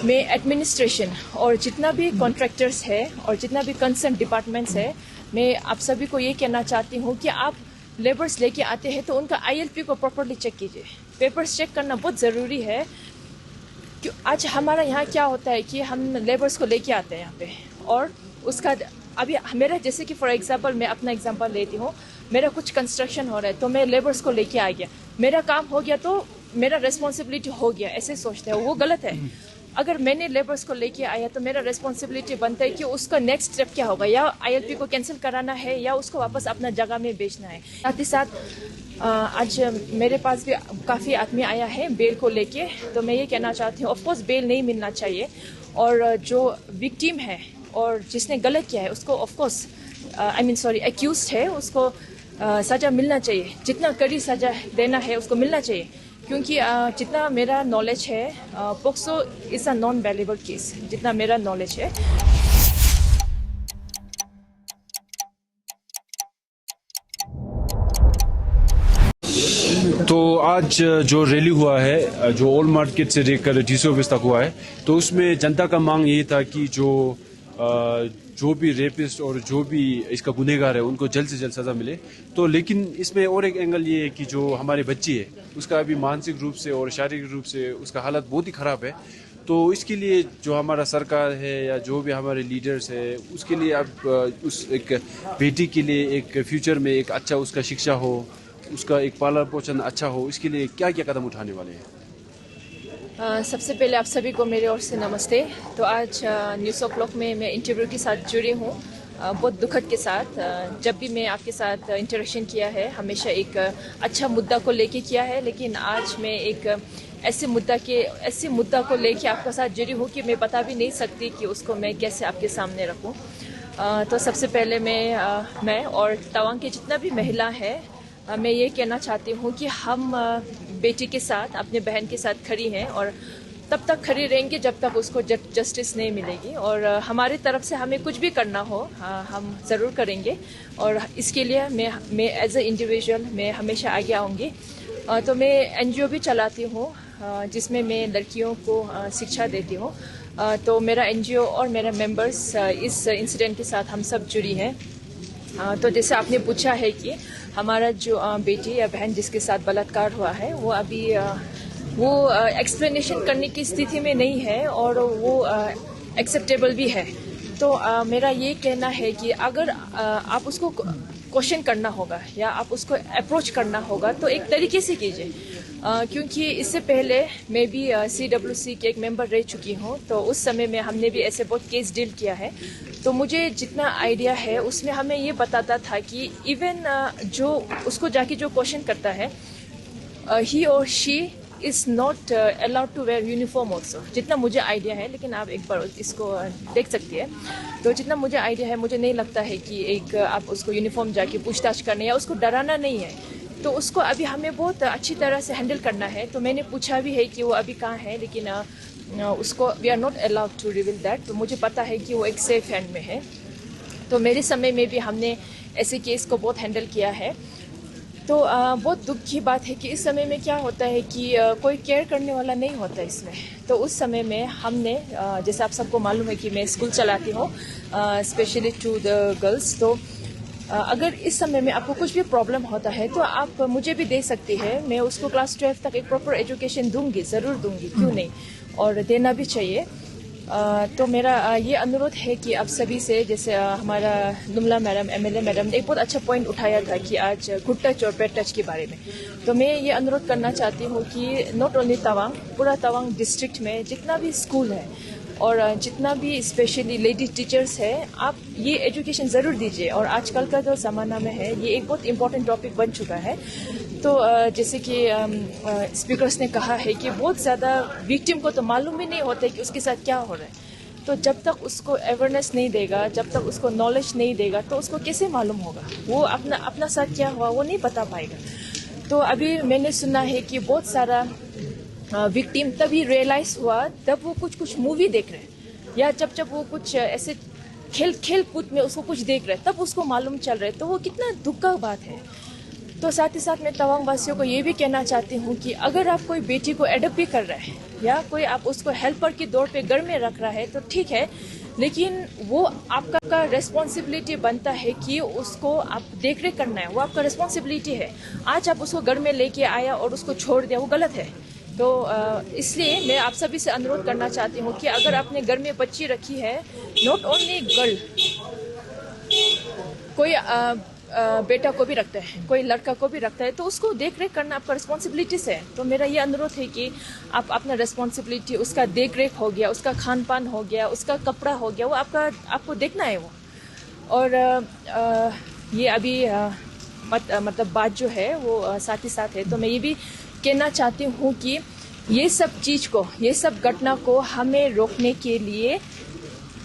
में एडमिनिस्ट्रेशन और जितना भी कॉन्ट्रैक्टर्स है और जितना भी कंसर्न डिपार्टमेंट्स है, मैं आप सभी को ये कहना चाहती हूँ कि आप लेबर्स लेके आते हैं तो उनका ILP को प्रॉपरली चेक कीजिए। पेपर्स चेक करना बहुत ज़रूरी है। क्यों आज हमारा यहाँ क्या होता है कि हम लेबर्स को लेके आते हैं यहाँ पे, और उसका अभी मेरा जैसे कि फॉर एग्जांपल मैं अपना एग्जांपल लेती हूँ, मेरा कुछ कंस्ट्रक्शन हो रहा है तो मैं लेबर्स को लेके आ गया, मेरा काम हो गया तो मेरा रिस्पॉन्सिबिलिटी हो गया, ऐसे सोचते हैं, वो गलत है। अगर मैंने लेबर्स को लेके आया तो मेरा रिस्पॉन्सिबिलिटी बनता है कि उसका नेक्स्ट स्टेप क्या होगा, या ILP को कैंसिल कराना है या उसको वापस अपना जगह में बेचना है। साथ ही साथ आज मेरे पास भी काफ़ी आदमी आया है बेल को लेके, तो मैं ये कहना चाहती हूँ ऑफकोर्स बेल नहीं मिलना चाहिए, और जो विक्टिम है और जिसने गलत किया है उसको ऑफकोर्स एक्यूज्ड है उसको सज़ा मिलना चाहिए, जितना कड़ी सज़ा देना है उसको मिलना चाहिए। क्योंकि जितना मेरा नॉलेज है, POCSO is a non valuable case, जितना मेरा नॉलेज है। तो आज जो रैली हुआ है, जो ओल्ड मार्केट से लेकर DC ऑफिस तक हुआ है, तो उसमें जनता का मांग यही था कि जो भी रेपिस्ट और जो भी इसका गुनहगार है उनको जल्द से जल्द सज़ा मिले। तो लेकिन इसमें और एक एंगल ये है कि जो हमारे बच्ची है उसका अभी मानसिक रूप से और शारीरिक रूप से उसका हालत बहुत ही ख़राब है। तो इसके लिए जो हमारा सरकार है या जो भी हमारे लीडर्स है, उसके लिए अब उस एक बेटी के लिए एक फ्यूचर में एक अच्छा उसका शिक्षा हो, उसका एक पालन पोषण अच्छा हो, इसके लिए क्या क्या कदम उठाने वाले हैं? सबसे पहले आप सभी को मेरे ओर से नमस्ते। तो आज न्यूज़ ओ क्लॉक में मैं इंटरव्यू के साथ जुड़ी हूँ, बहुत दुखद के साथ। जब भी मैं आपके साथ इंटरेक्शन किया है हमेशा एक अच्छा मुद्दा को लेके किया है, लेकिन आज मैं एक ऐसे मुद्दा को लेके आपके साथ जुड़ी हूँ कि मैं बता भी नहीं सकती कि उसको मैं कैसे आपके सामने रखूँ। तो सबसे पहले मैं और तवांग के जितना भी महिला है, मैं ये कहना चाहती हूँ कि हम बेटी के साथ, अपने बहन के साथ खड़ी हैं, और तब तक खड़ी रहेंगे जब तक उसको जस्टिस नहीं मिलेगी। और हमारी तरफ से हमें कुछ भी करना हो हम ज़रूर करेंगे, और इसके लिए मैं एज ए इंडिविजुअल मैं हमेशा आगे आऊँगी। तो मैं NGO भी चलाती हूँ जिसमें मैं लड़कियों को शिक्षा देती हूँ। तो मेरा NGO और मेरा मेंबर्स इस इंसिडेंट के साथ हम सब जुड़ी हैं। तो जैसे आपने पूछा है कि हमारा जो बेटी या बहन जिसके साथ बलात्कार हुआ है वो अभी वो एक्सप्लेनेशन करने की स्थिति में नहीं है, और वो एक्सेप्टेबल भी है। तो मेरा ये कहना है कि अगर आप उसको क्वेश्चन करना होगा या आप उसको अप्रोच करना होगा तो एक तरीके से कीजिए, क्योंकि इससे पहले मैं भी CWC के एक मेंबर रह चुकी हूँ। तो उस समय में हमने भी ऐसे बहुत केस डील किया है। तो मुझे जितना आइडिया है उसमें हमें ये बताता था कि इवन जो उसको जाके जो क्वेश्चन करता है, ही और she is not allowed to wear uniform also, जितना मुझे आइडिया है। लेकिन आप एक बार इसको देख सकती है। तो जितना मुझे आइडिया है, मुझे नहीं लगता है कि एक आप उसको यूनिफॉर्म जाके पूछताछ करने या उसको डराना नहीं है। तो उसको अभी हमें बहुत अच्छी तरह से हैंडल करना है। तो मैंने पूछा भी है कि वो अभी कहाँ है, लेकिन उसको we are not allowed to reveal that. तो मुझे पता है कि वो एक सेफ हैंड में है। तो मेरे समय में भी हमने ऐसे केस को बहुत हैंडल किया है। तो बहुत दुख की बात है कि इस समय में क्या होता है कि कोई केयर करने वाला नहीं होता इसमें। तो उस समय में हमने जैसे आप सबको मालूम है कि मैं स्कूल चलाती हूँ स्पेशली टू द गर्ल्स। तो अगर इस समय में आपको कुछ भी प्रॉब्लम होता है तो आप मुझे भी दे सकती है। मैं उसको क्लास 12 तक एक प्रॉपर एजुकेशन दूंगी, ज़रूर दूंगी, क्यों नहीं, और देना भी चाहिए। तो मेरा ये अनुरोध है कि आप सभी से, जैसे हमारा नुमला मैडम, MLA मैडम ने एक बहुत अच्छा पॉइंट उठाया था कि आज गुड टच और बैड टच के बारे में। तो मैं ये अनुरोध करना चाहती हूँ कि नॉट ओनली तवांग, पूरा तवांग डिस्ट्रिक्ट में जितना भी स्कूल है और जितना भी स्पेशली लेडी टीचर्स है, आप ये एजुकेशन ज़रूर दीजिए। और आजकल का जो ज़माना में है ये एक बहुत इंपॉर्टेंट टॉपिक बन चुका है। तो जैसे कि स्पीकर्स ने कहा है कि बहुत ज़्यादा विक्टिम को तो मालूम ही नहीं होता है कि उसके साथ क्या हो रहा है। तो जब तक उसको अवेयरनेस नहीं देगा, जब तक उसको नॉलेज नहीं देगा, तो उसको कैसे मालूम होगा, वो अपना साथ क्या हुआ वो नहीं बता पाएगा। तो अभी मैंने सुना है कि बहुत सारा विक्टिम तभी रियलाइज़ हुआ जब वो कुछ मूवी देख रहे हैं, या जब वो कुछ ऐसे खेल कूद में उसको कुछ देख रहे हैं, तब उसको मालूम चल रहा है। तो वो कितना दुख का बात है। तो साथ ही साथ मैं तवांग वासियों को ये भी कहना चाहती हूँ कि अगर आप कोई बेटी को एडप्ट भी कर रहे हैं या कोई आप उसको हेल्पर के तौर पे घर में रख रहा है तो ठीक है, लेकिन वो आपका रिस्पॉन्सिबिलिटी बनता है कि उसको आप देख रेख करना है, वो आपका रिस्पॉन्सिबिलिटी है। आज आप उसको घर में लेके आया और उसको छोड़ दिया, वो गलत है। तो इसलिए मैं आप सभी से अनुरोध करना चाहती हूँ कि अगर आपने घर में बच्ची रखी है, नॉट ओनली गर्ल, कोई बेटा को भी रखता है, कोई लड़का को भी रखता है, तो उसको देख रेख करना आपका रिस्पॉन्सिबिलिटीज है। तो मेरा ये अनुरोध है कि आप अपना रिस्पॉन्सिबिलिटी, उसका देख रेख हो गया, उसका खान पान हो गया, उसका कपड़ा हो गया, वो आपको देखना है वो। और ये अभी मतलब बात जो है वो साथ ही साथ है। तो मैं ये भी कहना चाहती हूँ कि ये सब चीज़ को, ये सब घटना को हमें रोकने के लिए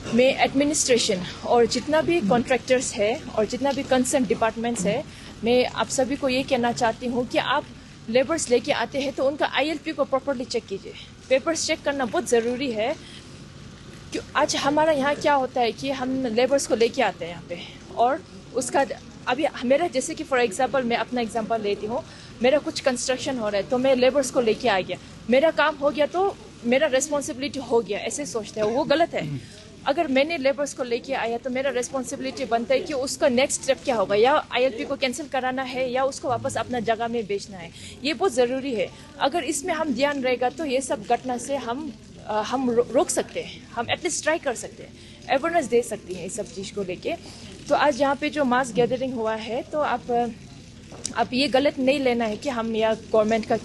मैं एडमिनिस्ट्रेशन और जितना भी कॉन्ट्रैक्टर्स है और जितना भी कंसर्न डिपार्टमेंट्स है, मैं आप सभी को ये कहना चाहती हूँ कि आप लेबर्स लेके आते हैं तो उनका ILP को प्रॉपर्ली चेक कीजिए। पेपर्स चेक करना बहुत ज़रूरी है। क्यों आज हमारा यहाँ क्या होता है कि हम लेबर्स को लेके आते हैं यहाँ पे, और उसका अभी मेरा, जैसे कि फॉर एग्जांपल मैं अपना एग्जांपल लेती हूँ, मेरा कुछ कंस्ट्रक्शन हो रहा है तो मैं लेबर्स को लेके आ गया, मेरा काम हो गया तो मेरा रिस्पॉन्सिबिलिटी हो गया, ऐसे सोचते हैं, वो गलत है। अगर मैंने लेबर्स को लेके आया तो मेरा रिस्पॉन्सिबिलिटी बनता है कि उसका नेक्स्ट स्टेप क्या होगा, या ILP को कैंसिल कराना है या उसको वापस अपना जगह में बेचना है। ये बहुत ज़रूरी है। अगर इसमें हम ध्यान रहेगा तो ये सब घटना से हम रोक सकते हैं, हम एटलीस्ट ट्राई कर सकते हैं, अवेयरनेस दे सकती हैं इस सब चीज़ को लेके। तो आज यहाँ पे जो मास गैदरिंग हुआ है, तो आप ये गलत नहीं लेना है कि हम या गवर्नमेंट का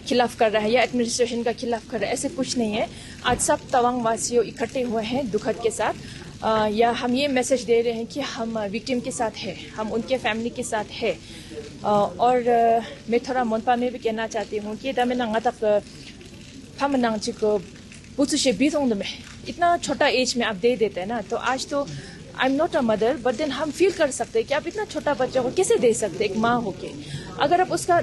खिलाफ कर रहा है या एडमिनिस्ट्रेशन का खिलाफ कर रहा है, ऐसे कुछ नहीं है। आज सब तवांग वासियों इकट्ठे हुए हैं दुखद के साथ, या हम ये मैसेज दे रहे हैं कि हम विक्टिम के साथ हैं, हम उनके फैमिली के साथ हैं। और मैं थोड़ा मोनपा में भी कहना चाहती हूँ कि में इतना छोटा एज में आप दे देते हैं ना, तो आज तो I am not a mother, but then हम फील कर सकते हैं कि आप इतना छोटा बच्चा को कैसे दे सकते, एक माँ होके। अगर आप उसका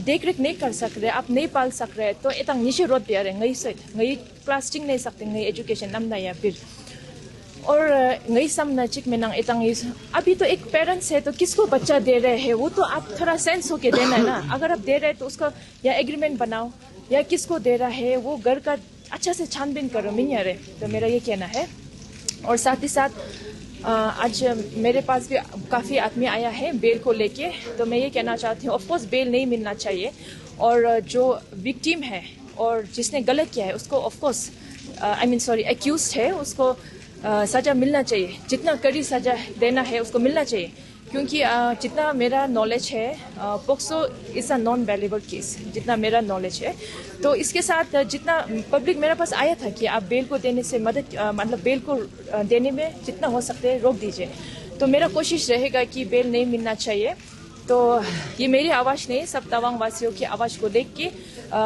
देख रेख नहीं कर सक रहे, आप नहीं पाल सक रहे, तो इतना नीचे रोड पे आ रहे ngई क्लास नहीं सकते, ngई एजुकेशन नमना या फिर, और ngई सामना चिक में नंग इतंग अभी तो एक पेरेंट्स है तो किसको बच्चा दे रहे हैं, वो तो आप थोड़ा सेंस होके देना है ना। अगर आप दे रहे हैं तो उसका या एग्रीमेंट बनाओ, या किसको दे रहा है वो घर का अच्छा से छानबीन करो, मिन्या रे। तो मेरा ये कहना है। और साथ ही साथ आज मेरे पास भी काफ़ी आदमी आया है बेल को लेके, तो मैं ये कहना चाहती हूँ, ऑफकोर्स बेल नहीं मिलना चाहिए, और जो विक्टिम है और जिसने गलत किया है उसको ऑफकोर्स एक्यूज है, उसको सज़ा मिलना चाहिए, जितना कड़ी सज़ा देना है उसको मिलना चाहिए। क्योंकि जितना मेरा नॉलेज है, POCSO is a non valuable case, जितना मेरा नॉलेज है। तो इसके साथ जितना पब्लिक मेरे पास आया था कि आप बेल को देने से मतलब बेल को देने में जितना हो सकते हैं रोक दीजिए, तो मेरा कोशिश रहेगा कि बेल नहीं मिलना चाहिए। तो ये मेरी आवाज़ नहीं, सब तवांग वासियों की आवाज़ को देख के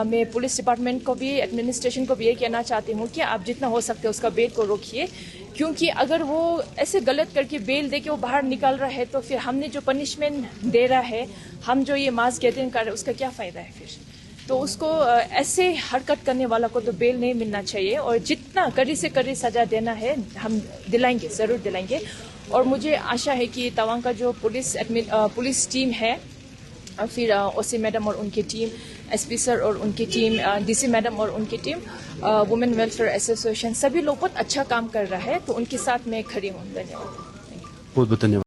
मैं पुलिस डिपार्टमेंट को भी, एडमिनिस्ट्रेशन को भी ये कहना चाहती हूँ कि आप जितना हो सकते हैं उसका बेल को रोकिए। क्योंकि अगर वो ऐसे गलत करके बेल दे के वो बाहर निकल रहा है, तो फिर हमने जो पनिशमेंट दे रहा है, हम जो ये मास गैदरिंग कर रहे हैं, उसका क्या फ़ायदा है फिर। तो उसको ऐसे हरकत करने वाला को तो बेल नहीं मिलना चाहिए, और जितना कड़ी से कड़ी सज़ा देना है हम दिलाएंगे, ज़रूर दिलाएंगे। और मुझे आशा है कि तवांग का जो पुलिस टीम है, फिर OC मैडम और उनकी टीम, SP सर और उनकी टीम, DC मैडम और उनकी टीम, वुमेन वेलफेयर एसोसिएशन, सभी लोग बहुत अच्छा काम कर रहा है, तो उनके साथ मैं खड़ी हूँ। धन्यवाद। बहुत बहुत धन्यवाद।